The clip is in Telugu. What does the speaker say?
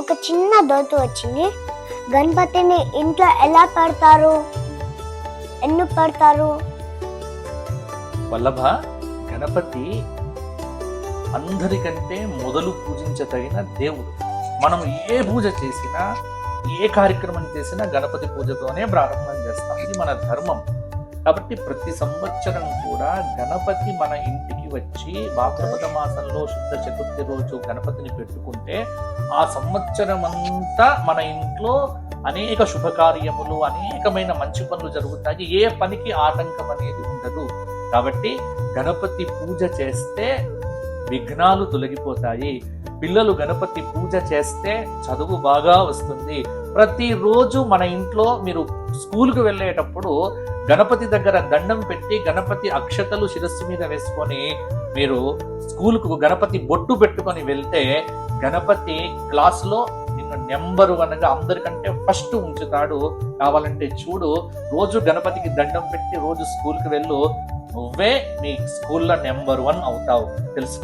ఒక చిన్న డౌట్ వచ్చింది. గణపతిని ఇంట్లో ఎలా పెడతారు, ఎందుకు పెడతారు? వల్లభ, గణపతి అందరికంటే మొదలు పూజించదగిన దేవుడు. మనం ఏ పూజ చేసినా, ఏ కార్యక్రమం చేసినా గణపతి పూజతోనే ప్రారంభం చేస్తాం. ఇది మన ధర్మం. కాబట్టి ప్రతి సంవత్సరం కూడా గణపతి మన ఇంటికి వచ్చి భాద్రపద మాసంలో శుద్ధ చతుర్థి రోజు గణపతిని పెట్టుకుంటే ఆ సంవత్సరం అంతా మన ఇంట్లో అనేక శుభకార్యములు, అనేకమైన మంచి పనులు జరుగుతాయి. ఏ పనికి ఆటంకం అనేది ఉండదు. కాబట్టి గణపతి పూజ చేస్తే విఘ్నాలు తొలగిపోతాయి. పిల్లలు గణపతి పూజ చేస్తే చదువు బాగా వస్తుంది. ప్రతిరోజు మన ఇంట్లో మీరు స్కూల్కి వెళ్ళేటప్పుడు గణపతి దగ్గర దండం పెట్టి గణపతి అక్షతలు శిరస్సు మీద వేసుకొని మీరు స్కూల్కు గణపతి బొట్టు పెట్టుకొని వెళ్తే గణపతి క్లాస్లో నిన్ను నెంబర్ 1గా అందరికంటే ఫస్ట్ ఉంచుతాడు. కావాలంటే చూడు, రోజు గణపతికి దండం పెట్టి రోజు స్కూల్కి వెళ్ళు, నువ్వే మీ స్కూల్లో నెంబర్ 1 అవుతావు. తెలుసు.